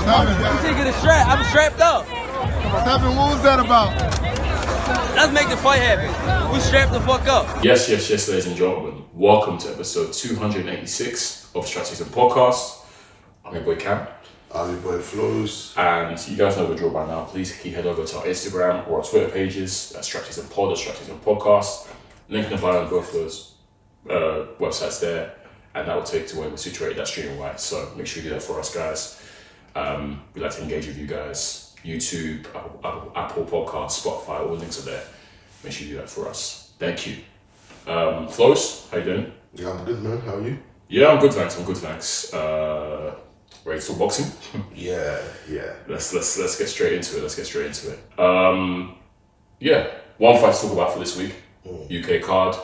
You take it a strap. I'm strapped up. Tevin, what was that about? Let's make the fight happen. We strapped the fuck up. Yes, ladies and gentlemen. Welcome to episode 286 of SZN Podcast. I'm your boy Kam. I'm your boy Flowz. And you guys know the drill by now. Please head over to our Instagram or our Twitter pages. That's SZN Pod or SZN Podcast. Link in the bio on both those websites there. And that will take to where we're situated, that streaming wise. So make sure you do that for us, guys. We'd like to engage with you guys. YouTube, Apple Podcasts, Spotify, all the links are there. Make sure you do that for us. Thank you. Flowz, how you doing? Yeah, I'm good, man. How are you? Yeah, I'm good, thanks. Ready to talk boxing? Yeah. Let's get straight into it. One fight to talk about for this week. UK card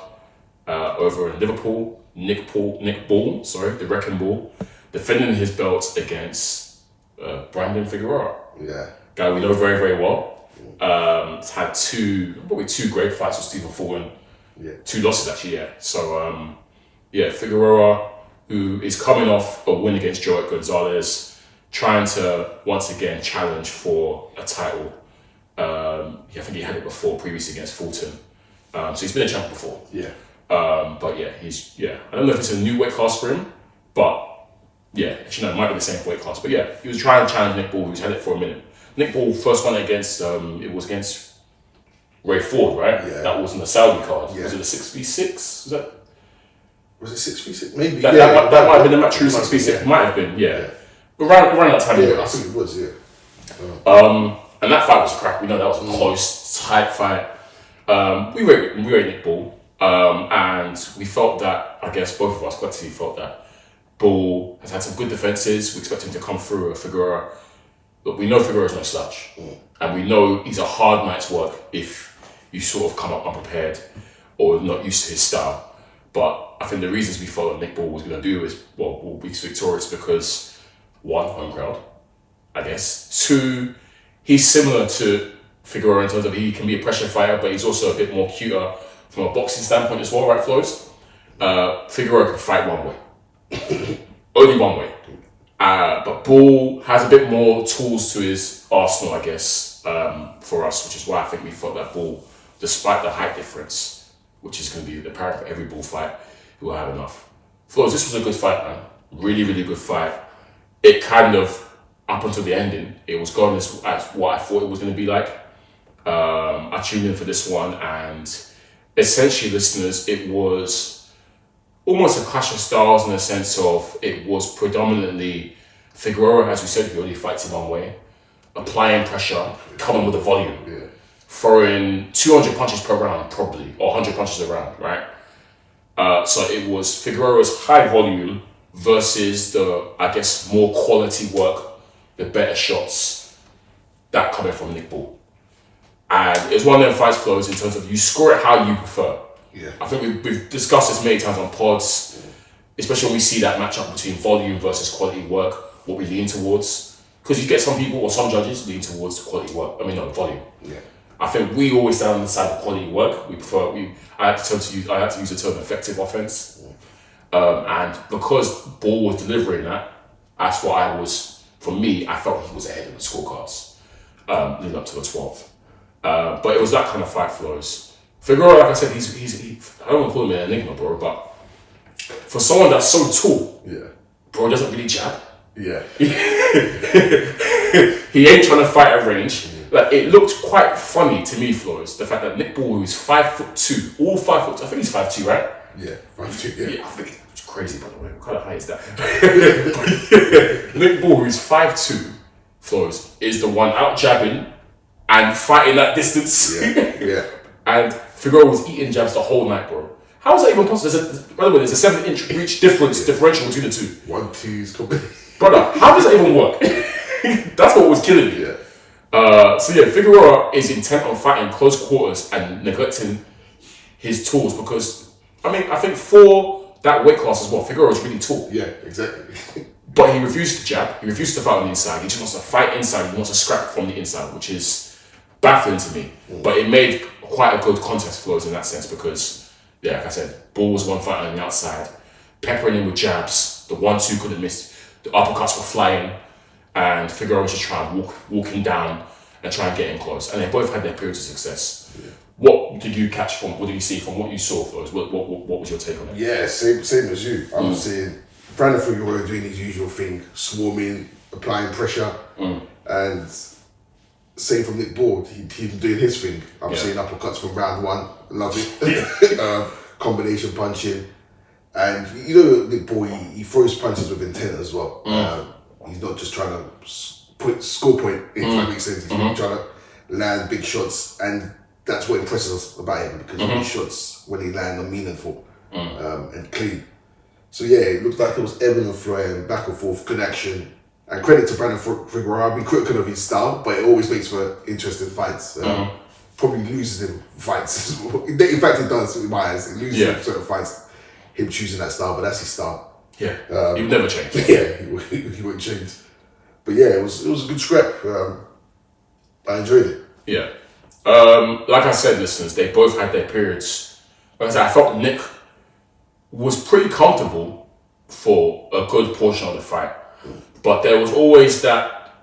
over in Liverpool. Nick Paul, the Wrecking Ball, defending his belt against Brandon Figueroa. Yeah. Guy we know very, very well. He's had probably two great fights with Stephen Fulton. Yeah. 2 losses actually, yeah. So, Figueroa, who is coming off a win against Joe Gonzalez, trying to once again challenge for a title. I think he had it previously against Fulton. So he's been a champ before. Yeah. I don't know if it's a new weight class for him, but it might be the same weight class. But he was trying to challenge Nick Ball, who's had it for a minute. Nick Ball first won against against Ray Ford, right? Yeah. That was in the Saudi card. Yeah. Was it a 6v6? Was it 6v6? Maybe. That might have been the match. True 6v6. Might have been. Yeah. But around that time, I think it was. Yeah. And that fight was a crack. We know that was a close, tight fight. We rate Nick Ball. And we felt that, I guess both of us collectively felt that Ball has had some good defenses. We expect him to come through a Figueroa. But we know Figueroa is no slouch. And we know he's a hard night's work if you sort of come up unprepared or not used to his style. But I think the reasons we felt that Nick Ball was going to do is, will be victorious because, 1, home crowd, I guess. 2, he's similar to Figueroa in terms of he can be a pressure fighter, but he's also a bit more cuter from a boxing standpoint as well, right, Flowz? Figueroa can fight one way. Only one way. But Ball has a bit more tools to his arsenal, I guess, for us, which is why I think we felt that Ball, despite the height difference, which is going to be apparent for every Ball fight, he will have enough. Flowz, this was a good fight, man. Really, really good fight. It kind of, up until the ending, it was going as what I thought it was going to be like. I tuned in for this one, and essentially, listeners, it was almost a clash of styles in the sense of it was predominantly Figueroa, as we said, who only fights in one way, applying pressure, coming with a volume, throwing 200 punches per round, probably, or 100 punches a round, right? So it was Figueroa's high volume versus the, I guess, more quality work, the better shots that coming from Nick Ball. And it was one of them fights, Flowz, in terms of you score it how you prefer. Yeah. I think we've discussed this many times on pods, especially when we see that matchup between volume versus quality work, what we lean towards. Because you get some people or some judges lean towards quality work. Volume. Yeah. I think we always stand on the side of quality work. I had to use the term effective offense. And because Ball was delivering that, that's what I felt he was ahead of the scorecards leading up to the 12th. But it was that kind of fight, Flowz. Figueroa, like I said, he's I don't want to call him an enigma, bro, but for someone that's so tall, bro doesn't really jab. Yeah. He ain't trying to fight at range. Like, it looked quite funny to me, Flowz, the fact that Nick Ball, who's 5'2", all 5 foot, I think he's 5'2", right? Yeah, 5'2", yeah. I think it's crazy, by the way. What kind of height is that? Nick Ball, who's 5'2", Flowz, is the one out jabbing and fighting that distance. Yeah. And Figueroa was eating jabs the whole night, bro. How is that even possible? By the way, there's a 7-inch reach differential between the two. 1-2's coming. Brother, how does that even work? That's what was killing me. Figueroa is intent on fighting close quarters and neglecting his tools because, I think for that weight class as well, Figueroa is really tall. Yeah, exactly. But he refused to jab. He refused to fight on the inside. He just wants to fight inside. He wants to scrap from the inside, which is baffling to me. But it made quite a good contest, Flowz, in that sense because, like I said, Ball was one fighter on the outside, peppering him with jabs. The 1-2 couldn't miss. The uppercuts were flying. and Figueroa was just trying to walk him down and try and get him close. And they both had their periods of success. Yeah. What did you catch from? What did you see from what you saw, Flowz? What was your take on it? Yeah, same as you. I was saying Brandon Figueroa doing his usual thing, swarming, applying pressure, and same from Nick Ball, he doing his thing. I'm seeing uppercuts from round one, love it. Combination punching, and Nick Ball, he throws punches with intent as well. He's not just trying to score point, if that makes sense. He's trying to land big shots, and that's what impresses us about him, because his shots, when he land, are meaningful and clean. So yeah, it looks like it was ebbing and flowing, back and forth, good action. And credit to Brandon Figueroa. I've been critical of his style, but it always makes for interesting fights. Probably loses him fights. In fact, it does, in my eyes. It loses him certain fights, him choosing that style, but that's his style. Yeah, he would never change. Yeah, he won't change. But yeah, it was a good scrap. I enjoyed it. Yeah. Like I said, listeners, they both had their periods. Like I said, I felt Nick was pretty comfortable for a good portion of the fight. But there was always that,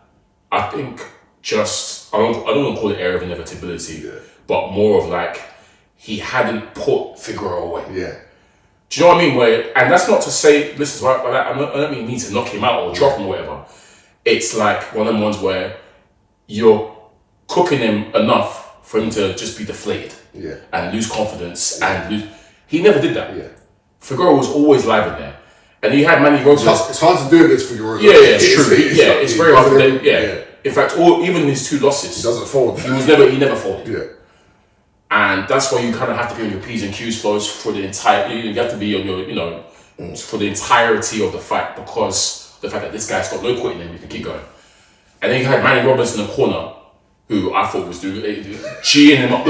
I think, I don't want to call it area of inevitability, but more of like, he hadn't put Figueroa away. Yeah. Do you know what I mean? And that's not to say, listen, I don't mean you need to knock him out or drop him or whatever. It's like one of them ones where you're cooking him enough for him to just be deflated and lose confidence. He never did that. Yeah. Figueroa was always live in there. And he had Manny Robles. It's hard to do against Figueroa. Yeah, it's true. It's very hard to do. Yeah. In fact, even his two losses, he doesn't fold. He never folded. Yeah. And that's why you kind of have to be on your P's and Q's, Flowz, for the entire. You have to be on your, for the entirety of the fight, because the fact that this guy's got no quitting him, you can keep going. And then you had Manny Robles in the corner, who I thought was cheating him up,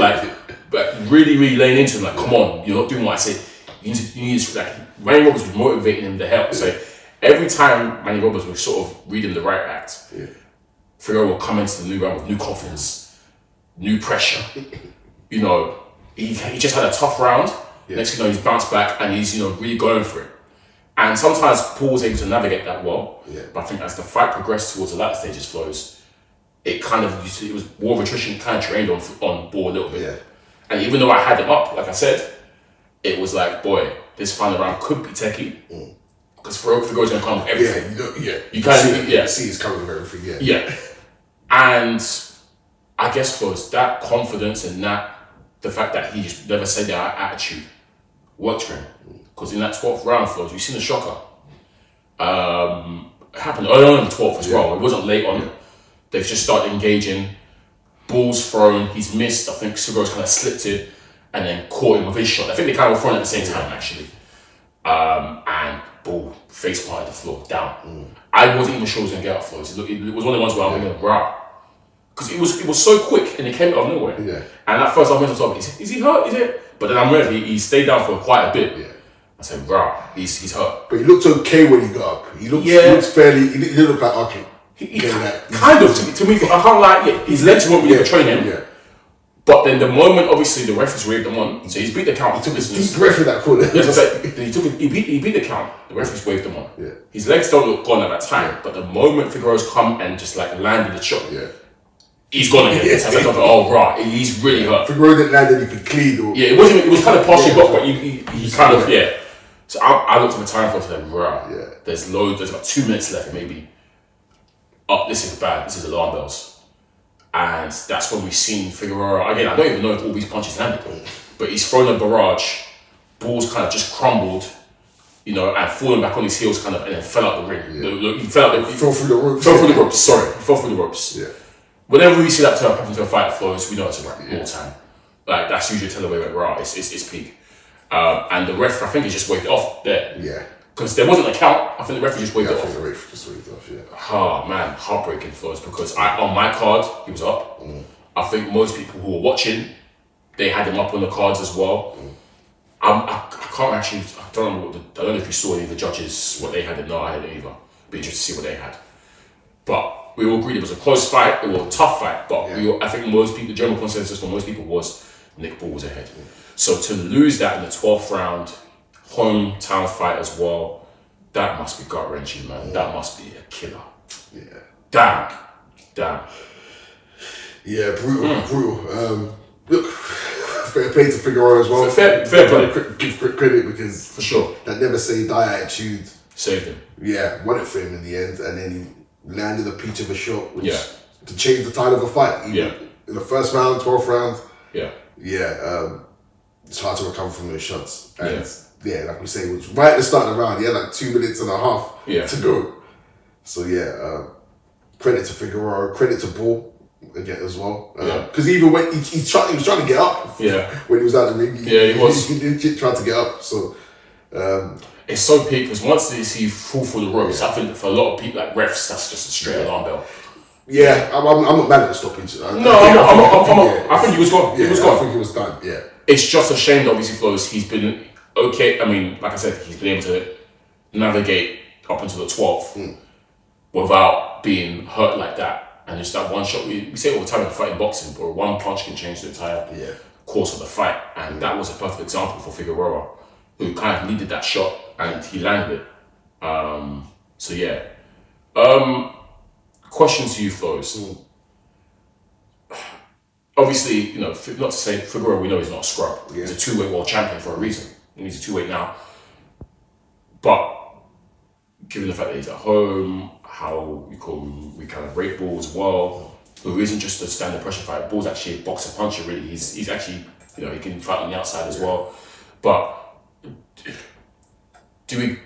but really, really laying into him, like, come on, you're not doing what I said. You need to, like, Manny Robles was motivating him to help. So every time Manny Robles was sort of reading the right act, Figueroa will come into the new round with new confidence, new pressure. He just had a tough round. Next thing you know, he's bounced back and he's really going for it. And sometimes Paul was able to navigate that well. But I think as the fight progressed towards the latter stages, Flowz, it was war of attrition, kind of trained on Ball a little bit. And even though I had him up, like I said, it was like, boy, this final round could be techie. Because Figueroa's going to come with everything. You kind of see he's coming with everything. Yeah. And I guess Flowz, that confidence and the fact that he just never said that attitude worked for him. Because in that 12th round, Flowz, you've seen the shocker. It happened early on in the 12th as well. It wasn't late on. They've just started engaging. Ball's thrown. He's missed. I think Figueroa's kind of slipped it and then caught him with his shot. I think they kind of were thrown at the same time, actually. And Ball face planted the floor down. I wasn't even sure he was going to get up, Flowz. It was one of the ones where I was thinking, rah. Because it was so quick and it came out of nowhere. And at first I went to talk, is he hurt? Is it? But then I realized he stayed down for quite a bit. I said, rah, he's hurt. But he looked okay when he got up. He looked fairly, he didn't look like, okay. Kind of, to me, I can't lie, his legs weren't really betraying him. But then the moment, obviously, the referees waved him on, so he's beat the count. He took a deep breath in that corner. Yes, I said, he beat the count, the referees waved him on. His legs don't look gone at that time, but the moment Figueroa's come and just like landed the shot, he's gone again. So I was like, oh, right, he's really hurt. Figueroa didn't land anything clean. It was kind of partially blocked, but he kind of, So I looked at the time for and said, right, there's about 2 minutes left, maybe. Oh, this is bad, this is alarm bells. And that's when we've seen Figueroa, again, I don't even know if all these punches landed, but he's thrown a barrage, Ball's kind of just crumbled, and fallen back on his heels kind of, and then fell out the ring. He fell through the ropes. He fell through the ropes. Whenever we see that turn happen to a fight, Flowz, we know it's a wrap all the time. Like, that's usually a tell away where raw, it's peak. And the ref, I think, he just waved it off there. Because there wasn't a count, I think the referee just waved it off. I think the ref just waved it off, Oh man, heartbreaking for us, because on my card, he was up. I think most people who were watching, they had him up on the cards as well. I can't actually, I don't know if you saw any of the judges, what they had, and no, I hadn't either. Be interested to see what they had. But we all agreed it was a close fight, it was a tough fight, but I think most people, the general consensus for most people was Nick Ball was ahead. So to lose that in the 12th round, hometown fight as well, that must be gut-wrenching, man. That must be a killer. Damn. Yeah, brutal. Look, fair play to Figueroa as well. Fair play. Give credit because For sure. that never say die attitude Saved him. Yeah, won it for him in the end, and then he landed a peach of a shot, which Yeah. to change the tide of a fight. Even in the first round, 12th round. It's hard to recover from those shots. And like we say, it was right at the start of the round. He had like 2 minutes and a half to go. So credit to Figueroa, credit to Ball again as well. Because even when he was trying to get up. When he was out the ring. He was. He did try to get up. So. It's so peak because once they see you fall through the ropes, I think for a lot of people like refs, that's just a straight alarm bell. Yeah, I'm not mad at the stoppage. I think he was gone. Yeah, I think he was done. Yeah. It's just a shame that obviously Flowz, he's been okay. I mean, like I said, he's been able to navigate up until the 12th without being hurt like that. And just that one shot, we say all the time in fighting boxing, but one punch can change the entire course of the fight. And that was a perfect example for Figueroa, who kind of needed that shot and he landed it. Question to you, Flowz. Obviously, not to say Figueroa, we know he's not a scrub. He's a two-weight world champion for a reason. And he's a two-weight now. But given the fact that he's at home, how we kind of rate Ball as well, who isn't just a standard pressure fighter. Ball's actually a boxer puncher, really. He's actually, he can fight on the outside as well. But do we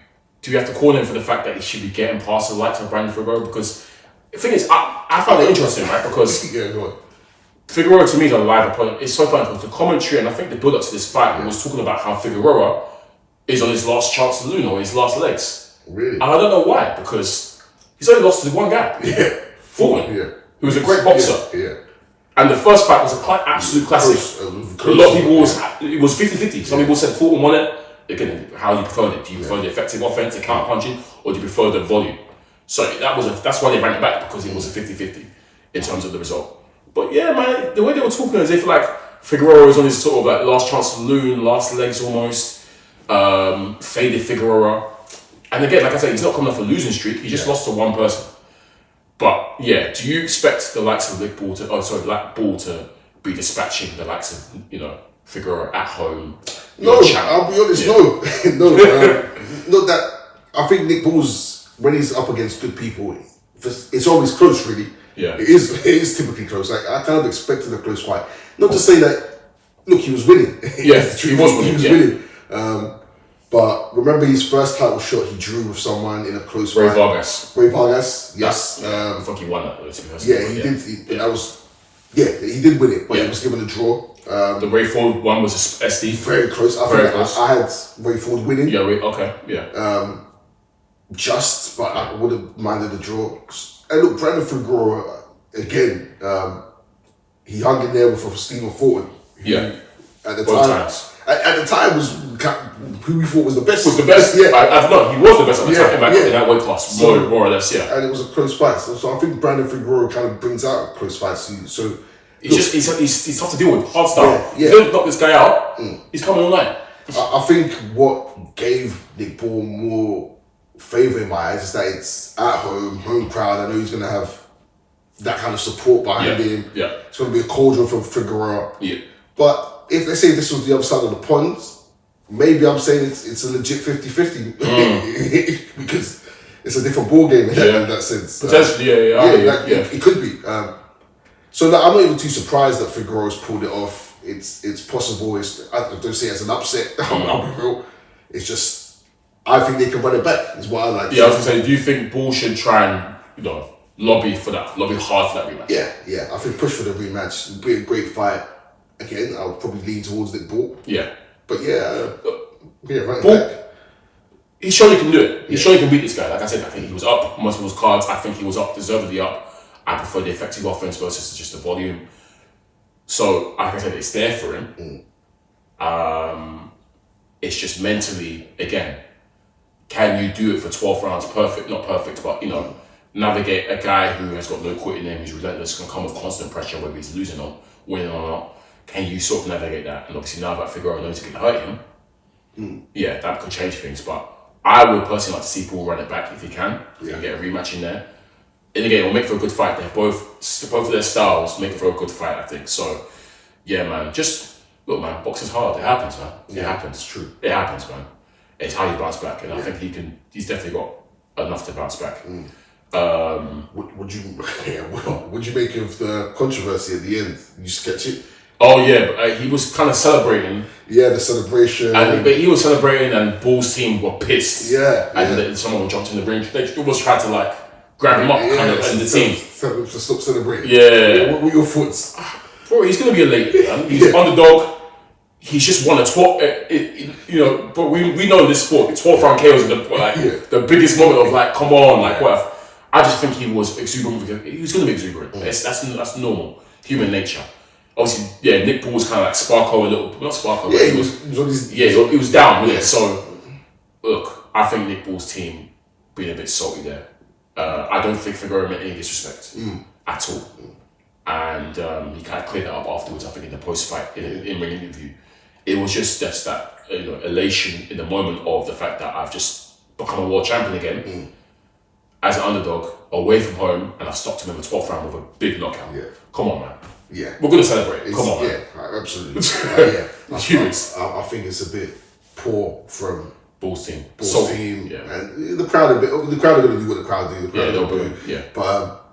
have to call him for the fact that he should be getting past the likes of Brandon Figueroa? Because the thing is, I found it interesting, right? Because Figueroa to me is a live opponent. It's so funny because the commentary and I think the build up to this fight was talking about how Figueroa is on his last chance to lose or his last legs. Really? And I don't know why, because he's only lost to one guy. Fulton, who was a great boxer. And the first fight was an absolute classic. A lot of people it was 50-50. Some people said Fulton won it. Again, how you preferred it. Do you prefer the effective offense, the counter punching, or do you prefer the volume? So that's why they ran it back, because it was a 50-50 in terms of the result. But yeah, man, the way they were talking as if like Figueroa was on his sort of like last chance to lose, last legs almost, faded Figueroa. And again, like I said, he's not coming off a losing streak. He just lost to one person. But yeah, do you expect the likes of Ball to be dispatching the likes of Figueroa at home? No, I'll be honest. No, not that. I think Nick Ball's, when he's up against good people, it's always close. Really, it is typically close. Like I kind of expected a close fight. Not to say that. Look, he was winning. He was winning. But remember his first title shot, he drew with someone in a close fight. Ray Vargas, yes. Fuck, he won that. He did. That was. Yeah, he did win it, but he was given a draw. The Ray Ford one was a SD. Very close. I had Ray Ford winning. But I would have minded the draw. And look, Brandon Figueroa, again, he hung in there with Stephen Fulton. At the time was who we thought was the best. He was the best at the time in that weight class, more or less, And it was a close fight. So I think Brandon Figueroa kind of brings out close fights. So he's tough to deal with, hard style. If you don't knock this guy out, he's coming all night. I think what gave Nick Ball more favour in my eyes is that it's at home crowd. I know he's going to have that kind of support behind him. It's going to be a cauldron for Figueroa. But if let's say this was the other side of the pond, maybe I'm saying it's a legit 50-50 because it's a different ball game in that sense. Potentially, it could be. So I'm not even too surprised that Figueroa's pulled it off. It's possible. I don't see it as an upset. I'll be real. It's just I think they can run it back. Is what I like. I was gonna say, do you think Ball should try and lobby hard for that rematch? Yeah. I think push for the rematch. It'd be a great fight. Again, I'll probably lean towards Nick Ball. But right Ball, back. He surely can do it. He surely can beat this guy. Like I said, I think he was up most of his cards. I think he was up, deservedly up. I prefer the effective offense versus just the volume. So, like I said, it's there for him. It's just mentally, again, can you do it for 12 rounds? Perfect, not perfect, but navigate a guy who has got no quit in him, who's relentless, can come with constant pressure, whether he's losing or winning or not. Can you sort of navigate that? And obviously now that Figueroa knows he can hurt him, that could change things. But I would personally like to see Ball run it back if he can and get a rematch in there. and again, it'll make for a good fight. They're both of their styles make for a good fight, I think. So, yeah, man. Just look, man. Boxing's hard. It happens, man. It happens. True. It happens, man. It's how you bounce back, and I think he's definitely got enough to bounce back. Would you make of the controversy at the end? You sketch it? Oh yeah, but, he was kind of celebrating. Yeah, the celebration. But he was celebrating, and Bull's team were pissed. Yeah, and then someone jumped in the ring. They almost tried to like grab him up, kind of, and the team. To stop celebrating. Yeah. What were your thoughts? Bro, he's gonna be a late man. He's underdog. He's just won a 12. But we know in this sport, 12 round KOs is the biggest moment of like, come on, like what? I just think he was exuberant. He was gonna be exuberant. That's normal, human nature. Obviously, yeah, Nick Paul was kind of like Sparko a little, not Sparko. Yeah, he was down with it. So, look, I think Nick Paul's team being a bit salty there. I don't think Figueroa meant any disrespect at all. And he kind of cleared that up afterwards, I think, in the post-fight, in ring interview. It was just that elation in the moment of the fact that I've just become a world champion again as an underdog, away from home, and I've stopped him in the 12th round with a big knockout. Yeah. Come on, man. Yeah. We're going to celebrate. Come on, man. Yeah, absolutely. I think it's a bit poor from Bull's team. And the crowd are going to do what the crowd do. They'll do. Yeah. But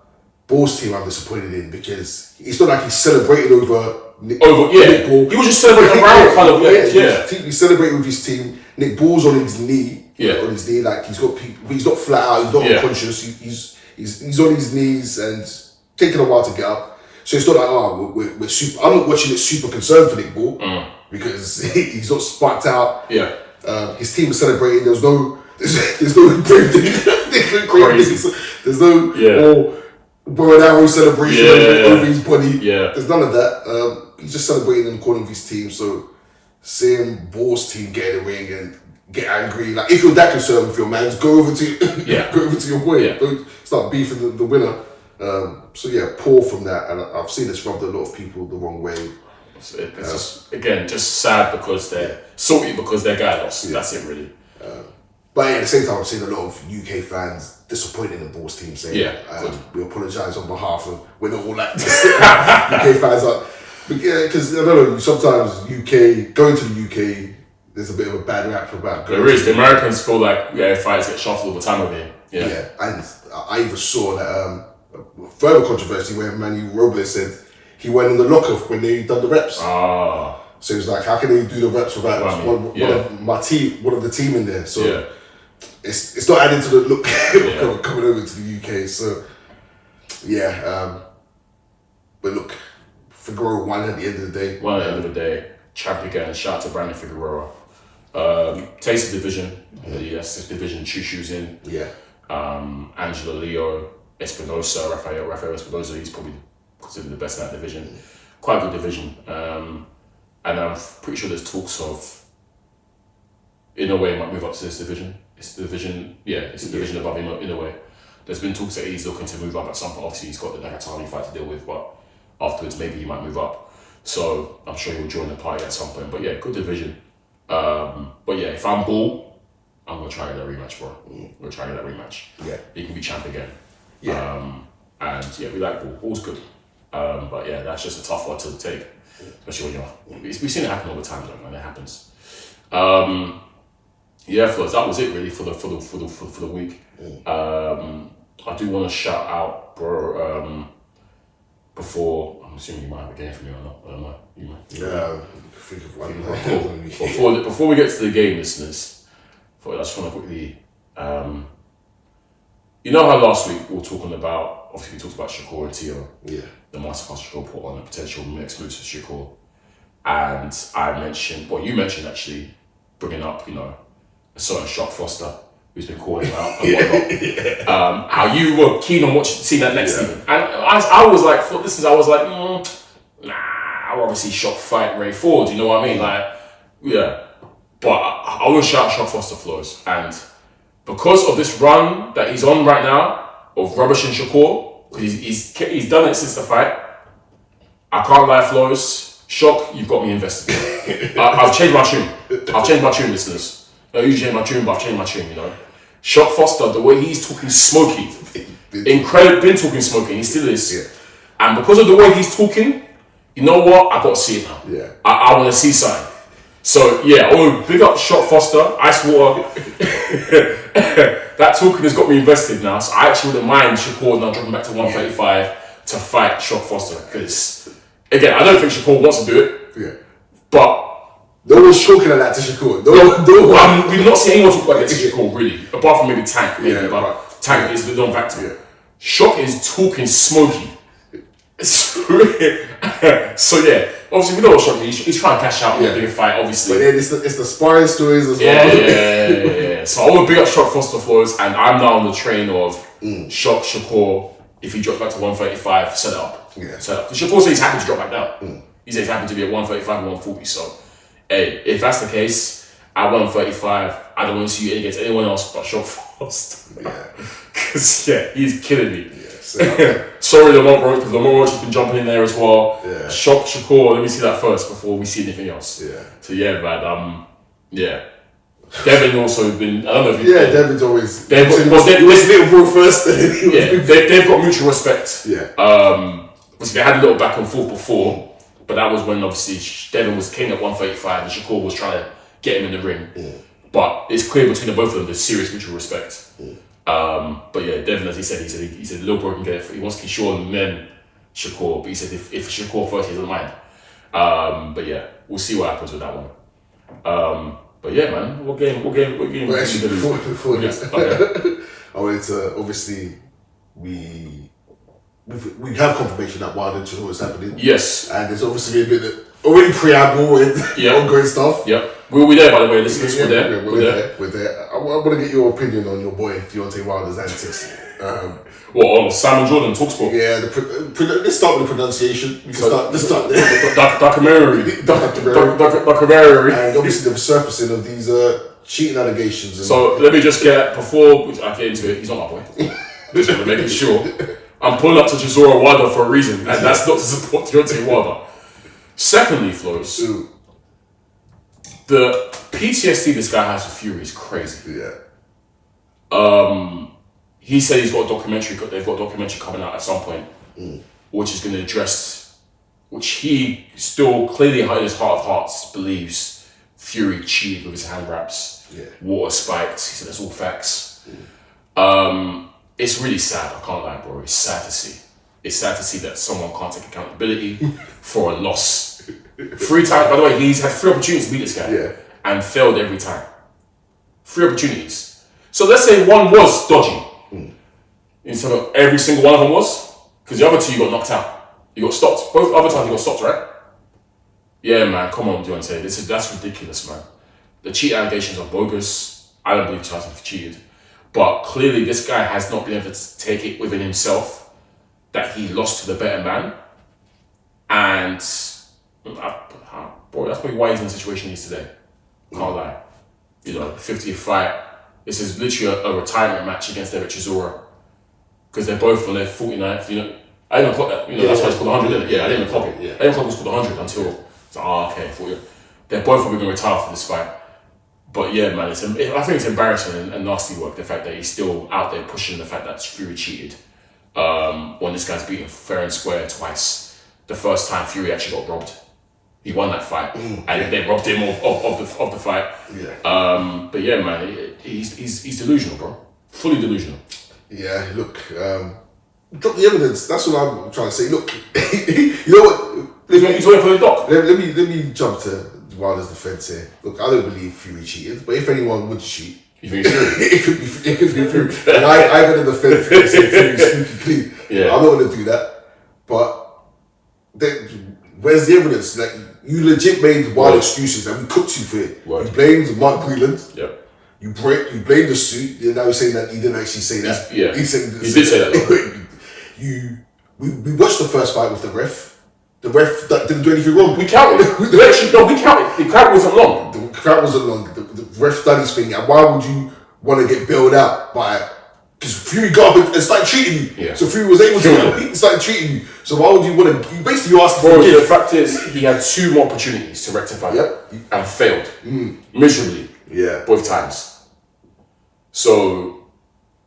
Bull's team I'm disappointed in because it's not like he's celebrating over Nick Ball. He was just celebrating around, kind of. He's celebrating with his team. Nick Ball's on his knee. Yeah. On his knee, like he's got people. He's not flat out. He's not unconscious. He's on his knees and taking a while to get up. So it's not like we're super. I'm not watching it super concerned for Nick Ball because he's not sparked out. Yeah. His team was celebrating. There's no brave thing. There's no bow and arrow celebration over his body. Yeah. There's none of that. He's just celebrating in the corner of his team. So seeing Ball's team get in the ring and get angry, like if you're that concerned with your man, just go over to your boy. Yeah. Don't start beefing the winner. Poor from that, and I've seen this rubbed a lot of people the wrong way. It's just sad because they're salty because their guy lost. Yeah. That's it, really. But at the same time, I've seen a lot of UK fans disappointed in the Bulls team, saying, "We apologise on behalf of we're not all like this." UK fans are, because I don't know. Sometimes going to the UK, there's a bit of a bad rap about. There is. The Americans feel like fighters get shuffled all the time over here. Yeah, and I even saw that. Further controversy where Manny Robles said he went in the locker when they done the reps. So he was like, how can they do the reps without one of the team in there? So it's not adding to the look coming over to the UK. So but look, Figueroa won at the end of the day. Champion again. Shout out to Brandon Figueroa. Takes the division. That's the division Chushu's in. Yeah. Angela Leo. Espinosa, Rafael Espinosa, he's probably considered the best in that division. Quite a good division. And I'm pretty sure there's talks of, in a way, he might move up to this division. It's the division, it's the division above him in a way. There's been talks that he's looking to move up at some point. Obviously, he's got the Nakatani fight to deal with, but afterwards, maybe he might move up. So I'm sure he'll join the party at some point. But good division. If I'm Bull, I'm going to try to get that rematch, bro. I'm going to try to get that rematch. Yeah. He can be champ again. Yeah. We like Bull. Bull's good. That's just a tough one to take. Especially when we've seen it happen all the time, though, man. It happens. Flowz, that was it really for the week. I do want to shout out, bro, before, I'm assuming you might have a game for me or not. I don't know. You might. Yeah, think of one. Before we get to the game, listeners, I just want to quickly, you know how last week we were talking about, obviously we talked about Shakur and Tio, the masterclass Shakur put on a potential next move to Shakur. And I mentioned, you mentioned actually, bringing up, a certain Shock Foster, who's been calling him out and whatnot. How you were keen on seeing that next season. And I was like, I'd rather see Shock fight Ray Ford, you know what I mean? But I will shout Shock Foster Flowz. And because of this run that he's on right now of rubbishing Shakur, he's done it since the fight. I can't lie, Flowz. Shock, you've got me invested. I've changed my tune. Listeners. I usually change my tune, but I've changed my tune, Shock Foster, the way he's talking smoky, been talking smoking. He still is. Yeah. And because of the way he's talking, you know what? I got to see it now. Yeah. I want to see something. So yeah, big up Shot Foster, Ice Water. That talking has got me invested now. So I actually wouldn't mind Shakur now dropping back to 135 to fight Shot Foster. Because again, I don't think Shakur wants to do it. Yeah. But no one's talking like that to Shakur. We've not seen anyone talk about it to Shakur really, apart from maybe Tank. Maybe, but right. Tank is the non-factor. Yeah. Shot is talking smoky. So yeah, obviously we know what Shot is. He's trying to cash out on a big fight, obviously. But then it's the sparring stories as well. Yeah. So I want to big up Shot Foster Flowz, and I'm now on the train of Shot Shakur. If he drops back to 135, set it up. Yeah. Set up. Shakur says he's happy to drop back down. He says he's happy to be at 135 and 140. So, hey, if that's the case, at 135, I don't want to see you against anyone else but Shot Foster. Yeah. Because he's killing me. Yeah. Sorry, Lamont Roach, because Lamont Roach has been jumping in there as well. Yeah. Shot Shakur, let me see that first before we see anything else. Yeah. So yeah, man. Yeah. Devin also been. I don't know if Devin's always. They've got Liverpool first. they've got mutual respect. Yeah. Obviously they had a little back and forth before, but that was when obviously Devin was king at 135 and Shakur was trying to get him in the ring. But it's clear between the both of them there's serious mutual respect. But yeah, Devin, as he said Lil Bro can get it. He wants Kishore and then Shakur, but he said if Shakur first, he doesn't mind. But yeah, we'll see what happens with that one. But yeah, man, what game? Well, actually, before that, I wanted to obviously we have confirmation that Wild and Chisora is happening. Yes, and there's obviously a bit of already preamble with ongoing stuff. Yeah, we're there by the way. Listeners, we're there. We're there. I want to get your opinion on your boy Deontay Wilder's antics. Simon Jordan Talksport. Yeah, let's start with the pronunciation. Let's start there. Documentary. And obviously the surfacing of these cheating allegations. So let me just before I get into it, he's not my boy. Just want to make it sure. I'm pulling up to Chisora Wilder for a reason, and that's not to support Deontay Wilder. Secondly, Flowz, the PTSD this guy has with Fury is crazy. Yeah. He said they've got a documentary coming out at some point, which is going to address, which he still clearly in his heart of hearts believes Fury cheated with his hand wraps, water spiked. He said that's all facts. It's really sad. I can't lie, bro. It's sad to see. It's sad to see that someone can't take accountability for a loss. 3 times, by the way, he's had 3 opportunities to beat this guy and failed every time. 3 opportunities. So let's say one was dodgy. Instead of every single one of them was, because the other 2 you got knocked out. You got stopped. Both other times you got stopped, right? Yeah, man. Come on, Deontay. That's ridiculous, man. The cheat allegations are bogus. I don't believe Tyson cheated, but clearly this guy has not been able to take it within himself that he lost to the better man, and bro, that's probably why he's in the situation he's today. Can't lie. 50th fight. This is literally a retirement match against Derek Chisora. Because they're both on their 49th, I didn't clock that, that's why it's called 100, isn't it? Yeah, I didn't clock it. I didn't clock it was called 100 until, it's like, okay, they're both probably going to retire for this fight. But yeah, man, I think it's embarrassing and nasty work, the fact that he's still out there pushing the fact that Fury cheated. When this guy's beaten fair and square twice. The first time Fury actually got robbed. He won that fight, and they robbed him of the fight. Yeah. But yeah, man, he's delusional, bro. Fully delusional. Yeah, look, drop the evidence. That's what I'm trying to say. Look, you know what? He's waiting for the doc. Let me jump to Wilder's defense here. Look, I don't believe Fury cheated, but if anyone would cheat, you think it's Fury? it could be Fury. And I'm going to defend Fury and say Fury's sneaky clean. Yeah. I'm not going to do that. But where's the evidence? Like, you legit made wild excuses and we cooked you for it. Right. You blamed Mark Cleveland. Yep. You blamed the suit. Now you're saying that he didn't actually say that. He did say that. We watched the first fight with the ref. The ref that didn't do anything wrong. We counted. We counted. The count wasn't long. The count wasn't long. The ref done his thing. And why would you want to get bailed out by? Because Fury got up and started treating you. Yeah. So Fury was able to start treating you. So why would you want to? You basically asked for. The fact is, he had 2 more opportunities to rectify it and failed miserably. Yeah. Both times. So,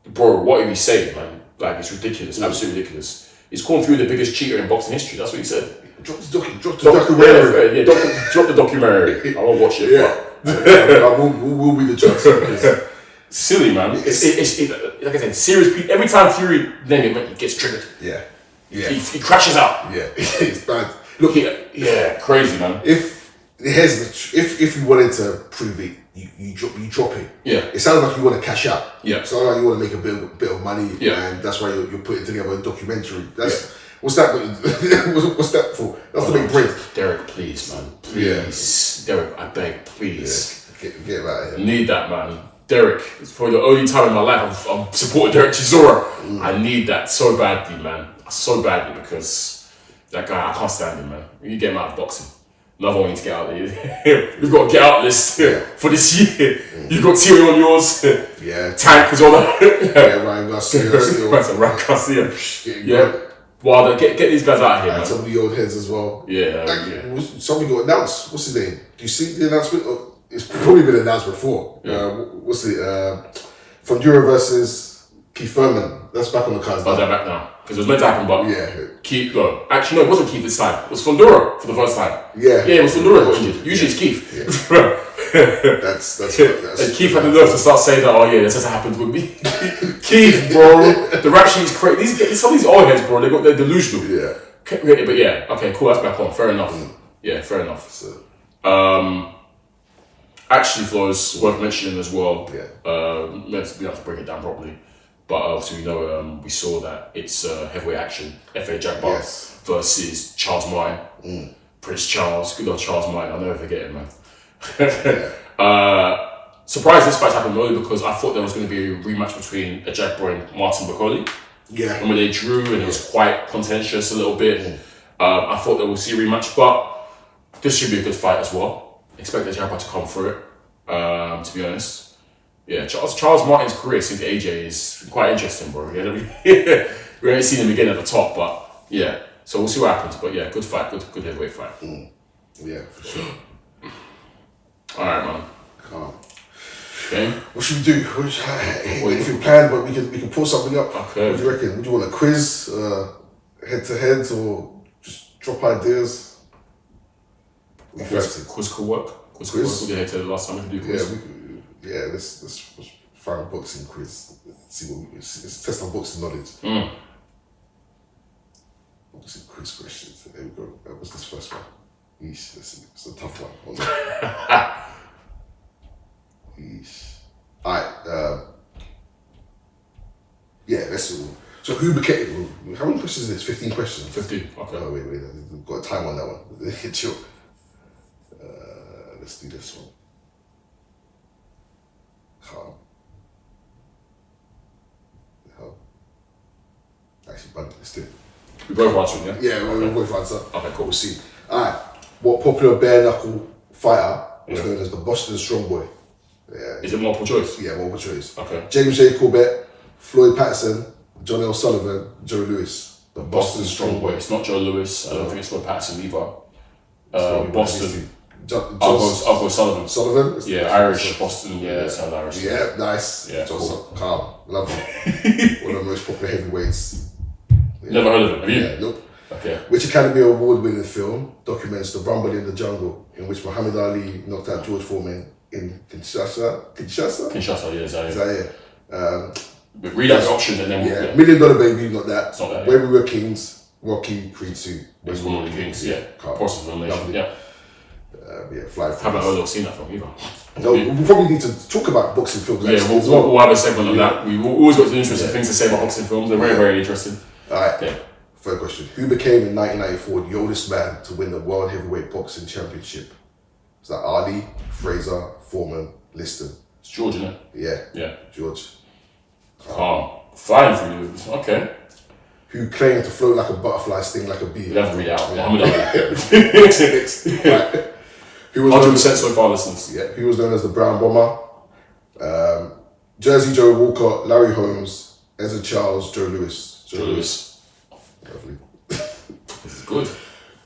bro, what are you saying, man? Like, it's ridiculous, absolutely ridiculous. He's calling through the biggest cheater in boxing history. That's what he said. Drop the documentary. Drop the documentary. I won't watch it. We'll be the judge. Silly, man. It's like I said, serious. Every time Fury name it gets triggered. Yeah. He crashes out. Yeah, it's bad. Look, crazy, man. If you wanted to prove it, you drop it. Yeah. It sounds like you want to cash out. Yeah. It sounds like you want to make a bit of money. Yeah. And that's why you're putting together a documentary. What's that? What's that for? That's to make bread. Derek, please, man. Please. Yeah. Derek, I beg, please. Yeah. Get him out of here. I need that, man. Derek, it's probably the only time in my life I've supported Derek Chisora. I need that so badly, man. So badly, because that guy, I can't stand him, man. We need to get him out of boxing. Another one we need to get out there. We've got a get out list for this year. You've got Thierry on yours. Yeah. Tank as well. Ryan Garcia still. Ryan Garcia. Yeah. Well, get these guys out of here, man. Some of the old heads as well. Yeah. Something got announced. What's his name? Do you see the announcement? It's probably been announced before. Yeah. What's it? Figueroa versus Keith Thurman. That's back on the cards. They're back now. Because it was meant to happen, but Keith. Actually, no, it wasn't Keith this time. It was Fondura for the first time. Yeah, it was Fondura who got injured. Usually it's Keith. Yeah. that's and Keith had the nerve to start saying that. This has happened with me. Keith, bro, the rap sheet is crazy. Some of these old heads, bro, they're delusional. Yeah. But okay, cool. That's back on. Fair enough. Yeah, fair enough. So. Actually, Flowz, worth mentioning as well. Yeah. We have to break it down properly. But obviously, we saw that it's heavyweight action. FA Jack Buck versus Charles Martin. Prince Charles. Good old Charles Martin. I'll never forget it, man. Surprised this fight happened only because I thought there was going to be a rematch between a Jack Boy and Martin Bakoli. Yeah. And when they drew and it was quite contentious a little bit, I thought that we'll see a rematch. But this should be a good fight as well. Expect the Jack Boy to come through it, to be honest. Yeah, Charles Martin's career since AJ is quite interesting, bro. We haven't seen him again at the top, but yeah. So we'll see what happens. But yeah, good fight, good heavyweight fight. Yeah, for sure. All right, man. Calm. Okay. What should we do? If you plan, but we can pull something up. Okay. What do you reckon? Would you want a quiz, head to head, or just drop ideas? Quiz could work. Quiz could work. We did head to the last time we could do quiz. Yeah, let's find a boxing quiz. Let's test our boxing knowledge. Boxing quiz questions. There we go. That was this first one. Yeesh, it's a tough one. Yeesh. Alright, let's see. So who became, how many questions is this? 15 questions? 15, okay. Oh, wait, we've got a time on that one. Chill. Let's do this one. Calm. Actually, buddy, let's do it. We both answering, yeah? Yeah, we'll both answer. Okay, cool. We'll see. Alright, what popular bare knuckle fighter was known as the Boston Strong Boy? Yeah. Is it multiple choice? Yeah, multiple choice. Okay. James J. Corbett, Floyd Patterson, John L. Sullivan, Joe Lewis. The Boston Strong Boy. It's not Joe Lewis. I don't think it's Floyd Patterson either. Boston. I'll go Sullivan. Sullivan? Yeah, Irish. Boston. Yeah, that sounds Irish. Yeah, nice. Yeah, cool. Calm. Love him. One of the most popular heavyweights. Yeah. Never heard of him. Have you? Yeah, nope. Okay. Which Academy Award-winning film documents the Rumble in the Jungle, in which Muhammad Ali knocked out George Foreman in Kinshasa, yeah, Zaire. Read out the options and then we'll... $1 Million Baby, not that. It's not that. When We Were Kings, Rocky, Creed 2. When We Were Kings, yeah. Calm. Process of Elimination, yeah. Fly. Haven't heard or seen that film either. No, we probably need to talk about boxing films. Yeah, we'll have a segment on that. We've always got some interesting things to say about boxing films. They're very, very interesting. Alright, okay. Third question. Who became in 1994 the oldest man to win the World Heavyweight Boxing Championship? Is that Ali, Fraser, Foreman, Liston? It's George, isn't it? Yeah. George. Fine for you. Okay. Who claimed to float like a butterfly, sting like a bee? You have to read out. Next. Right. Who was 100% so far, listeners. Yeah. Who was known as the Brown Bomber? Jersey Joe Walcott, Larry Holmes, Ezra Charles, Joe Lewis. Joe Lewis. Lovely. This is good.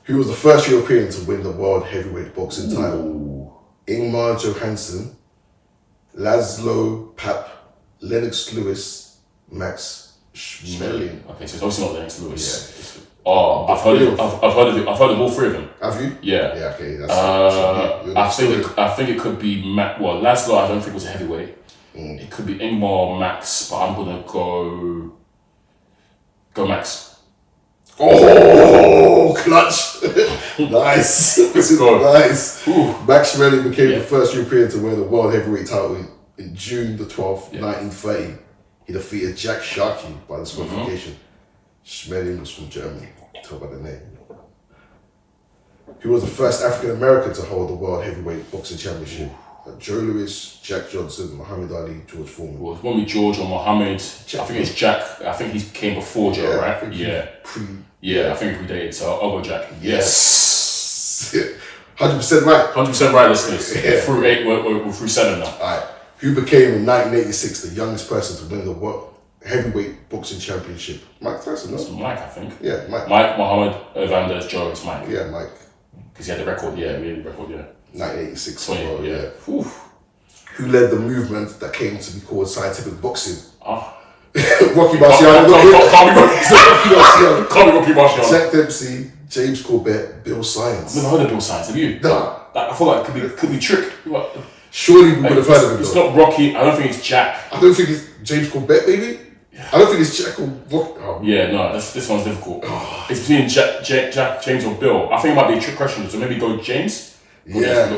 Who was the first European to win the World Heavyweight Boxing title? Ingmar Johansson, Laszlo Papp, Lennox Lewis, Max Schmeling. Okay, so it's obviously not Lennox Lewis. Yeah. Oh, I've heard of all three of them. Have you? Yeah. Yeah, okay. That's I think it could be Laszlo, I don't think was a heavyweight. It could be Ingmar, Max, but I'm gonna go Max. Oh, clutch! Nice. This is nice. Ooh. Max Schmeling became the first European to wear the world heavyweight title in June the 12th, 1930. He defeated Jack Sharkey by disqualification. Schmeling was from Germany. Tell by the name. He was the first African American to hold the world heavyweight boxing championship. Joe Louis, Jack Johnson, Muhammad Ali, George Foreman. Well, it's probably George or Muhammad. I think it's Jack. I think he came before Joe, right? I think I think he predated. So I'll go Jack. Yes. 100% right. 100% right, listeners. Through 8, we're through 7 now. Alright. Who became in 1986 the youngest person to win the world heavyweight boxing championship? Mike Tyson, no? It's Mike, I think. Yeah, Mike. Mike, Muhammad, Evander, Joe, it's Mike. Yeah, Mike. Because he had the record, yeah. 1986. 20, well, yeah. Who led the movement that came to be called scientific boxing? Rocky Marciano. Can't be Rocky Marciano. Jack Dempsey, James Corbett, Bill Science. I've never heard of Bill Science, have you? Nah. I feel like it could be tricked. Surely we would have heard of him. It's not Rocky, I don't think it's Jack. I don't think it's James Corbett, maybe? I don't think it's Jack or Rocky. Oh. Yeah, no, this one's difficult. It's between Jack, James or Bill. I think it might be a trick question, so maybe go James? Yeah.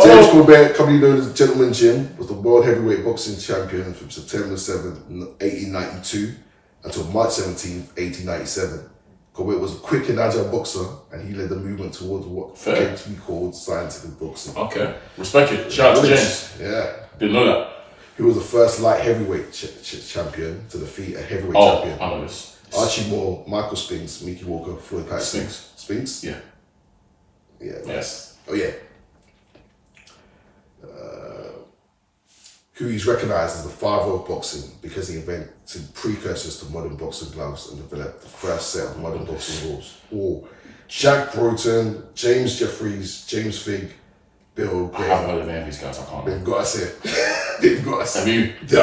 James Corbett, commonly known as Gentleman Jim, was the world heavyweight boxing champion from September 7th, 1892 until March 17th, 1897. Corbett was a quick and agile boxer, and he led the movement towards what came to be called scientific boxing. Okay, respect it. Shout out to James. Yeah. Didn't know that. He was the first light heavyweight champion to defeat a heavyweight champion. I know this. Archie Moore, Michael Spinks, Mickey Walker, Floyd Patterson. Spinks? Yeah. Yeah. Yes. Oh, yeah. Who is recognised as the father of boxing because he invented precursors to modern boxing gloves and developed the first set of modern boxing rules. Jack Broughton, James Jeffries, James Figg, Bill Gray. I haven't heard of any of these guys, I can't. They've got to say it. They've got to say it. Have you? I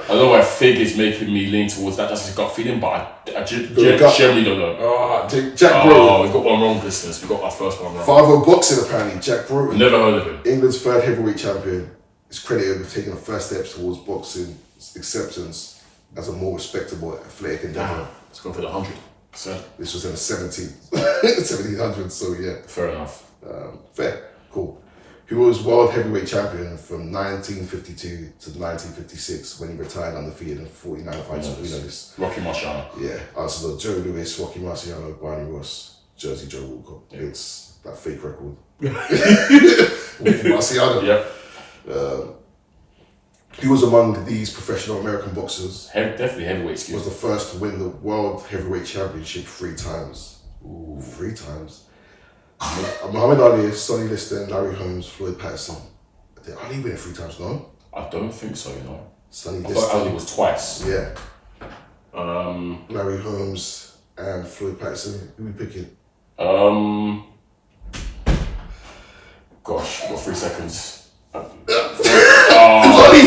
don't know why Figg is making me lean towards that. That's his gut feeling, but I generally don't know. Jack Broughton. We've got one wrong, listeners. We got our first one wrong. Father of boxing, apparently, Jack Broughton. Never heard of him. England's third heavyweight champion is credited with taking the first steps towards boxing acceptance as a more respectable athletic endeavour. Let's go for the 100%. This was in the 1700s, so yeah. Fair enough. Fair, cool. He was world heavyweight champion from 1952 to 1956 when he retired undefeated in 49 fights. We know this. Rocky Marciano. Yeah, also Joe Louis, Rocky Marciano, Barney Ross, Jersey Joe Walker. Yeah. It's that fake record. Rocky Marciano. Yep. He was among these professional American boxers. Definitely heavyweight skills. Was the first to win the World Heavyweight Championship 3 times. Ooh, 3 times. Muhammad Ali, Sonny Liston, Larry Holmes, Floyd Patterson. Did Ali win it 3 times, no? I don't think so, you know. Sonny Liston. I thought Ali was twice. Yeah. Larry Holmes and Floyd Patterson. Who are we picking? Gosh, got 3 seconds. It was Ali.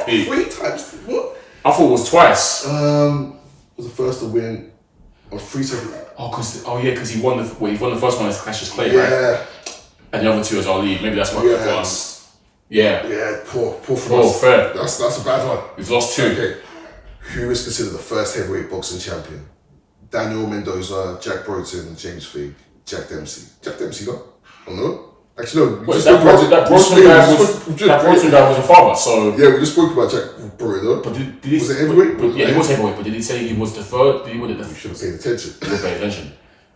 Pete. 3 times. What? I thought it was twice. Was the first to win on 3 seconds. Because he won the first one as Cassius Clay, yeah. right? And the other 2 as Ali. Maybe that's what it was. Yeah. Yeah, poor from us. Fair. That's a bad one. We've lost 2. Okay. Who is considered the first heavyweight boxing champion? Daniel Mendoza, Jack Broughton, James Figg, Jack Dempsey. Jack Dempsey, no? Oh no? Actually, no. That Broughton guy was a father, so... Yeah, we just spoke about Jack Broughton, no? But did he... Was it heavyweight? He was heavyweight, but did he say he was the third? Did he win it? You should have paid attention. You paid attention.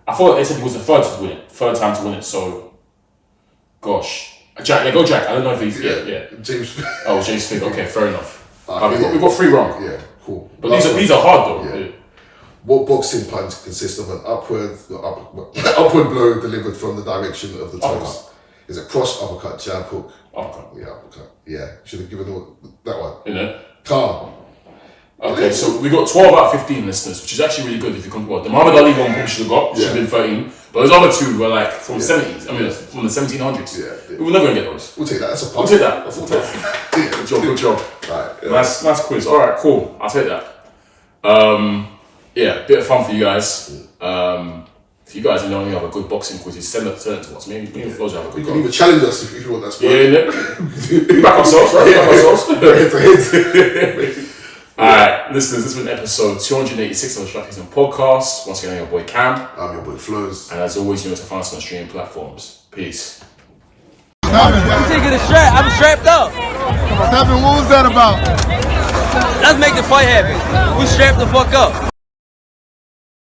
I thought they said he was the third to win it. Third time to win it, so... Gosh. Jack, go Jack. I don't know if he's... Yeah. James Figg. James Figg. Okay, fair enough. We got 3 wrong. Yeah, cool. But these are hard though. Yeah. What boxing punch consists of an upward blow delivered from the direction of the toes? Is it cross, uppercut, jab, hook? Uppercut. Yeah, uppercut. Yeah, should have given that one. You know? Kam. Okay, so we got 12 out of 15 listeners, which is actually really good if you come to the Muhammad Ali one probably should have got, should have been 13. But those other two were like from the 70s, I mean from the 1700s. Yeah. We're never going to get those. We'll take that, that's a We'll take that. That's a good job, good job. Right, yeah. Nice quiz. Alright, cool. I'll take that. Yeah, bit of fun for you guys. If you guys know any other good boxing quizzes, send it to us. Maybe Flowz have a good You can even challenge us if you want that sport. Yeah, back ourselves, right? Back ourselves. Alright, listeners, this has been episode 286 of the SZN Podcast. Once again, I'm your boy Kam. I'm your boy Flowz. And as always, you know to find us on streaming platforms. Peace. I'm taking a strap. I'm strapped up. What was that about? Let's make the fight happen. We strapped the fuck up.